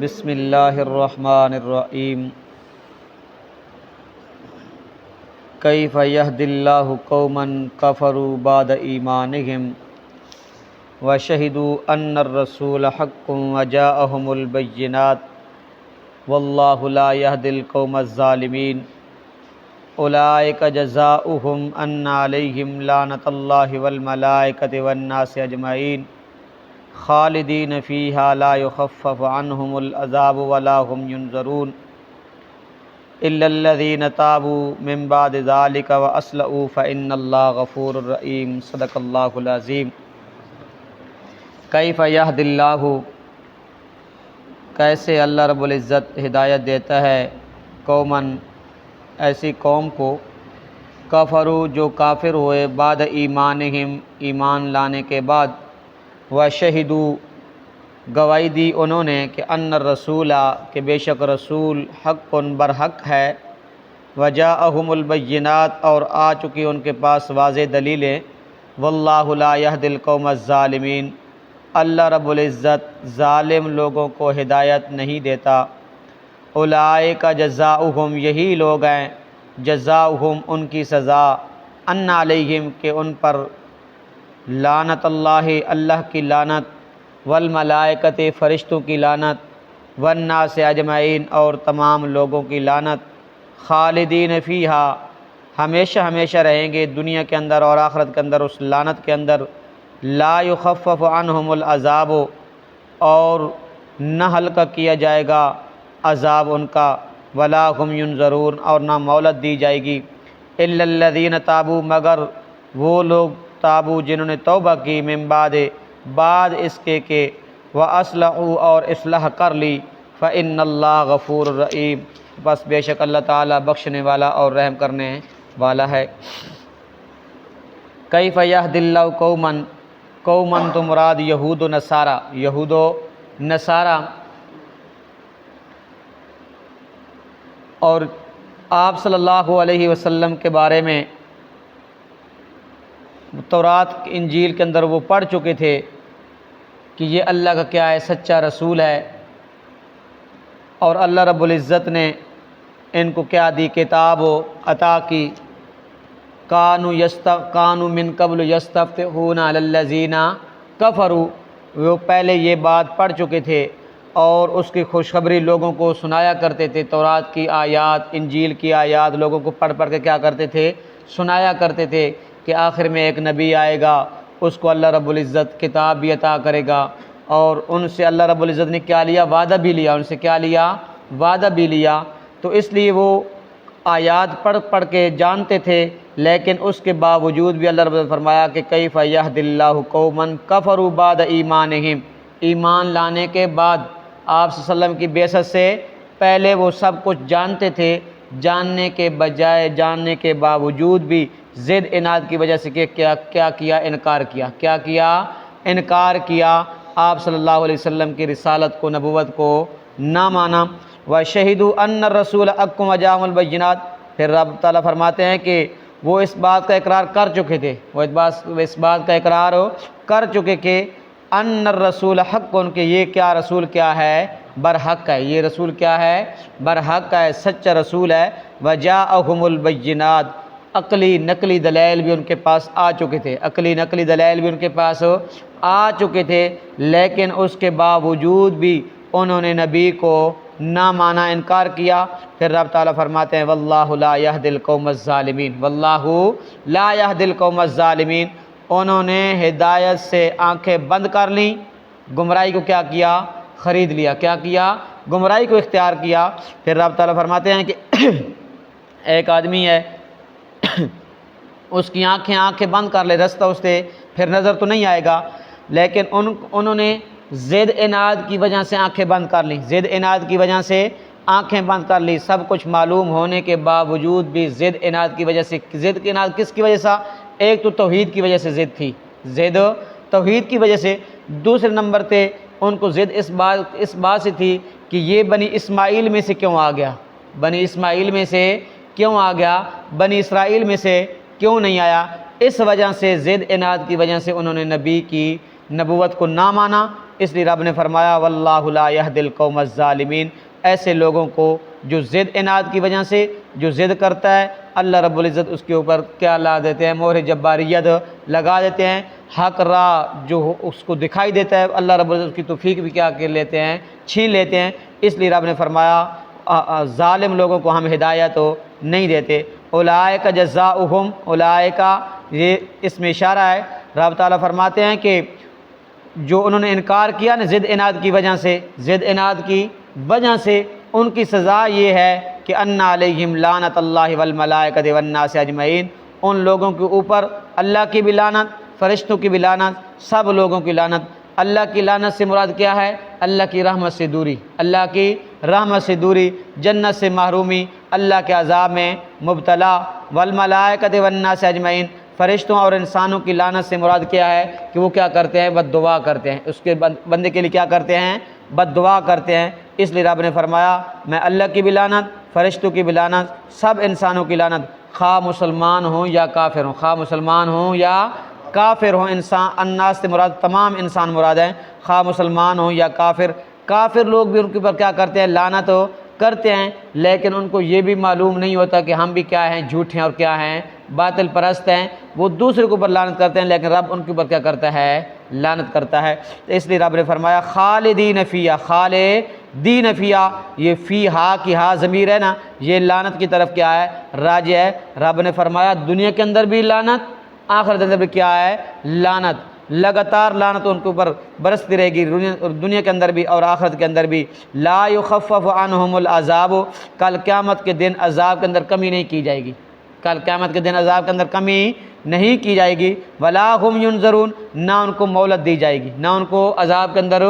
بسم اللہ الرحمن الرحیم کیف یہدی اللہ قوما کفروا بعد ایمانہم وشہدوا ان الرسول حق وجاءہم البینات واللہ لا یہدی القوم الظالمین اولئک جزاؤہم ان علیہم لعنۃ اللہ والملائکۃ والناس اجمعین خالدین فیہا لا یخفف عنہم العذاب ولا هم ینظرون الا الذین تابوا من بعد ذلک واصلحوا فإن اللہ غفور رحیم۔ صدق اللہ العظیم۔ کیف یہدی اللہ، کیسے اللہ رب العزت ہدایت دیتا ہے قومن، ایسی قوم کو، کفروا جو کافر ہوئے، بعد ایمانہم ایمان لانے کے بعد، وشہدوا گواہی دی انہوں نے کہ ان الرسول کہ بے شک رسول حق برحق ہے، وجاءہم البینات اور آ چکی ان کے پاس واضح دلیلیں، واللہ لا یہدی القوم الظالمین اللہ رب العزت ظالم لوگوں کو ہدایت نہیں دیتا۔ اولئک جزاؤہم یہی لوگ ہیں، جزاؤہم ان کی سزا، ان علیہم کہ ان پر لعنت اللہ اللہ کی لعنت، والملائکۃ فرشتوں کی لعنت، والناس اجمعین اور تمام لوگوں کی لعنت، خالدین فیہا ہمیشہ ہمیشہ رہیں گے دنیا کے اندر اور آخرت کے اندر اس لعنت کے اندر، لا یخفف عنہم العذاب اور نہ ہلکا کیا جائے گا عذاب ان کا، ولا هم ینظرون اور نہ مہلت دی جائے گی، الا الذین تابوا مگر وہ لوگ تابوا جنہوں نے توبہ کی، من بعد اس کے کہ واصلحوا اور اصلاح کر لی، فإن اللہ غفور رحیم بس بے شک اللہ تعالیٰ بخشنے والا اور رحم کرنے والا ہے۔ کیف یہدی اللہ قوما تو مراد یہود و نصارہ، یہود و نصارہ، اور آپ صلی اللہ علیہ وسلم کے بارے میں تورات انجیل کے اندر وہ پڑھ چکے تھے کہ یہ اللہ کا کیا ہے، سچا رسول ہے، اور اللہ رب العزت نے ان کو کیا دی، کتاب و عطا کی، کانوا من قبل یستفتحون علی الذین کفروا، وہ پہلے یہ بات پڑھ چکے تھے اور اس کی خوشخبری لوگوں کو سنایا کرتے تھے، تورات کی آیات انجیل کی آیات لوگوں کو پڑھ پڑھ کے کیا کرتے تھے، سنایا کرتے تھے کہ آخر میں ایک نبی آئے گا، اس کو اللہ رب العزت کتاب بھی عطا کرے گا، اور ان سے اللہ رب العزت نے کیا لیا، وعدہ بھی لیا، ان سے کیا لیا، وعدہ بھی لیا، تو اس لیے وہ آیات پڑھ پڑھ کے جانتے تھے، لیکن اس کے باوجود بھی اللہ رب العزت نے فرمایا کہ کیف یہدی اللہ قوما کفروا بعد ایمانہم، ایمان لانے کے بعد آپ صلی اللہ علیہ وسلم کی بعثت سے پہلے وہ سب کچھ جانتے تھے، جاننے کے بجائے جاننے کے باوجود بھی ضد عناد کی وجہ سے کیا کیا، انکار کیا، کیا کیا، انکار کیا، آپ صلی اللہ علیہ وسلم کی رسالت کو، نبوت کو نہ مانا۔ وَشَهِدُوا أَنَّ الرَّسُولَ حَقٌّ وَجَاءَهُمُ الْبَيِّنَاتُ، پھر رب تعالیٰ فرماتے ہیں کہ وہ اس بات کا اقرار کر چکے تھے، وہ اس بات کا اقرار کر چکے کہ ان الرسول حق، کہ یہ کیا رسول کیا ہے، برحق ہے، یہ رسول کیا ہے، برحق ہے، سچا رسول ہے، وجاءہم البینات، عقلی نقلی دلائل بھی ان کے پاس آ چکے تھے، عقلی نقلی دلائل بھی ان کے پاس آ چکے تھے، لیکن اس کے باوجود بھی انہوں نے نبی کو نہ مانا، انکار کیا۔ پھر رب تعالیٰ فرماتے ہیں واللہ لا یہدی القوم الظالمین، واللہ لا یہدی القوم الظالمین، انہوں نے ہدایت سے آنکھیں بند کر لیں، گمراہی کو کیا کیا، خرید لیا، کیا کیا، گمراہی کو اختیار کیا۔ پھر رب تعالیٰ فرماتے ہیں کہ ایک آدمی ہے، اس کی آنکھیں بند کر لے، رستہ اس سے پھر نظر تو نہیں آئے گا، لیکن انہوں نے ضد عناد کی وجہ سے آنکھیں بند کر لیں، ضد عناد کی وجہ سے آنکھیں بند کر لی، سب کچھ معلوم ہونے کے باوجود بھی ضد عناد کی وجہ سے، ضد کی عناد کس کی وجہ سے، ایک تو توحید کی وجہ سے ضد تھی، ضد توحید کی وجہ سے، دوسرے نمبر پہ ان کو ضد اس بات سے تھی کہ یہ بنی اسماعیل میں سے کیوں آ گیا، بنی اسماعیل میں سے کیوں آ گیا، بنی اسرائیل میں سے کیوں نہیں آیا، اس وجہ سے ضد عناد کی وجہ سے انہوں نے نبی کی نبوت کو نہ مانا اس لیے رب نے فرمایا واللہ لا یہدی القوم الظالمین، ایسے لوگوں کو جو ضد اناد کی وجہ سے جو ضد کرتا ہے اللہ رب العزت اس کے اوپر کیا لا دیتے ہیں، مہر جباریت لگا دیتے ہیں، حق راہ جو اس کو دکھائی دیتا ہے اللہ رب العزت اس کی توفیق بھی کیا کر لیتے ہیں، چھین لیتے ہیں۔ اس لیے رب نے فرمایا ظالم لوگوں کو ہم ہدایت نہیں دیتے۔ اولئک جزاؤہم، اولئک یہ اس میں اشارہ ہے، رب تعالیٰ فرماتے ہیں کہ جو انہوں نے انکار کیا نا ضد اناد کی وجہ سے، ضد اناد کی وجہ سے ان کی سزا یہ ہے کہ ان علیہم لعنت اللہ والملائکۃ والناس اجمعین، ان لوگوں کے اوپر اللہ کی بھی لعنت، فرشتوں کی بھی لعنت، سب لوگوں کی لعنت۔ اللہ کی لعنت سے مراد کیا ہے؟ اللہ کی رحمت سے دوری، اللہ کی رحمت سے دوری، جنت سے محرومی، اللہ کے عذاب میں مبتلا۔ والملائکۃ والناس اجمعین، فرشتوں اور انسانوں کی لعنت سے مراد کیا ہے کہ وہ کیا کرتے ہیں؟ بد دعا کرتے ہیں، اس کے بندے کے لیے کیا کرتے ہیں؟ بد دعا کرتے ہیں۔ اس لیے رب نے فرمایا میں اللہ کی بھی لعنت، فرشتوں کی بھی لعنت، سب انسانوں کی لعنت، خواہ مسلمان ہوں یا کافر ہوں، خواہ مسلمان ہوں یا کافر ہوں، انسان الناس سے مراد تمام انسان مراد ہیں، خواہ مسلمان ہوں یا کافر۔ کافر لوگ بھی ان کے اوپر کیا کرتے ہیں؟ لعنت کرتے ہیں، لیکن ان کو یہ بھی معلوم نہیں ہوتا کہ ہم بھی کیا ہیں؟ جھوٹ ہیں اور کیا ہیں؟ باطل پرست ہیں۔ وہ دوسرے کے اوپر لعنت کرتے ہیں لیکن رب ان کے اوپر کیا کرتا ہے؟ لعنت کرتا ہے۔ تو اس لیے رب نے فرمایا خالدین فیہا، خالدین فیہا، یہ فی ہا کی ہا ضمیر ہے نا، یہ لعنت کی طرف کیا ہے؟ راجع ہے۔ رب نے فرمایا دنیا کے اندر بھی لعنت، آخرت کے اندر بھی کیا ہے؟ لعنت، لگاتار لعنت ان کے اوپر برستی رہے گی، دنیا کے اندر بھی اور آخرت کے اندر بھی۔ لا یخفف عنہم العذاب، کل قیامت کے دن عذاب کے اندر کمی نہیں کی جائے گی، کل قیامت کے دن عذاب کے اندر کمی نہیں کی جائے گی۔ ولا هم ینظرون، نہ ان کو مہلت دی جائے گی، نہ ان کو عذاب کے اندر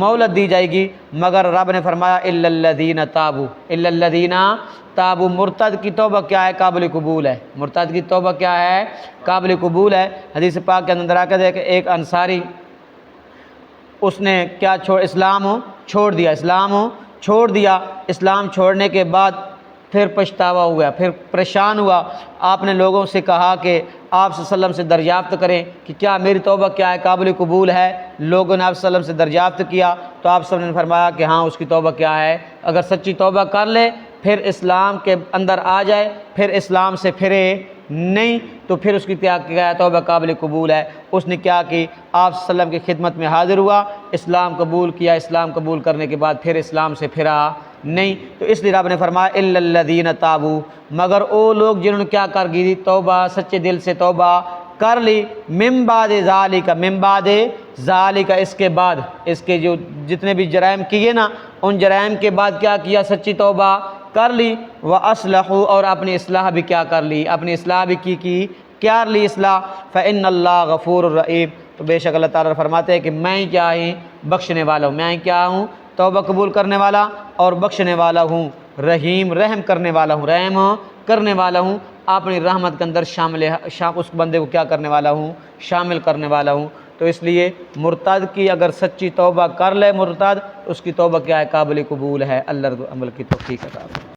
مہلت دی جائے گی، مگر رب نے فرمایا الا الذین تابوا، الا الذین تابوا، مرتد کی توبہ کیا ہے؟ قابل قبول ہے، مرتد کی توبہ کیا ہے؟ قابل قبول ہے۔ حدیث پاک کے اندر آ کے ایک انصاری اس نے کیا اسلام چھوڑ دیا، اسلام چھوڑ دیا، اسلام چھوڑنے کے بعد پھر پچھتاوا ہوا، پھر پریشان ہوا۔ آپ نے لوگوں سے کہا کہ آپ صلی اللہ علیہ وسلم سے دریافت کریں کہ کیا میری توبہ کیا ہے؟ قابل قبول ہے؟ لوگوں نے آپ صلی اللہ علیہ وسلم سے دریافت کیا تو آپ صلی اللہ علیہ وسلم نے فرمایا کہ ہاں اس کی توبہ کیا ہے؟ اگر سچی توبہ کر لے، پھر اسلام کے اندر آ جائے، پھر اسلام سے پھرے نہیں، تو پھر اس کی کیا ہے؟ توبہ قابل قبول ہے۔ اس نے کیا کی؟ آپ صلی اللہ علیہ وسلم کی خدمت میں حاضر ہوا، اسلام قبول کیا، اسلام قبول کرنے کے بعد پھر اسلام سے پھرا نہیں۔ تو اس لیے رب نے فرمایا الا الذین تابوا، مگر وہ لوگ جنہوں نے کیا کر دی؟ توبہ، سچے دل سے توبہ کر لی، من بعد ذالک، من بعد ذالک، اس کے بعد، اس کے جو جتنے بھی جرائم کیے نا، ان جرائم کے بعد کیا کیا؟ سچی توبہ کر لی، وَأَصْلَحُوا، اور اپنی اصلاح بھی کیا کر لی؟ اپنی اصلاح بھی کی کیا لی اصلاح؟ فَإِنَّ اللَّهَ غَفُورٌ رَحِيمٌ، تو بے شک اللہ تعالیٰ فرماتے ہیں کہ میں کیا ہوں؟ بخشنے والا ہوں، میں کیا ہوں؟ توبہ قبول کرنے والا اور بخشنے والا ہوں، رحیم، رحم کرنے والا ہوں، رحم کرنے والا ہوں، اپنی رحمت کے اندر شامل اس بندے کو کیا کرنے والا ہوں؟ شامل کرنے والا ہوں۔ تو اس لیے مرتد کی اگر سچی توبہ کر لے مرتد، اس کی توبہ کیا ہے؟ قابل قبول ہے۔ اللہ عمل کی توفیق عطا فرمائے۔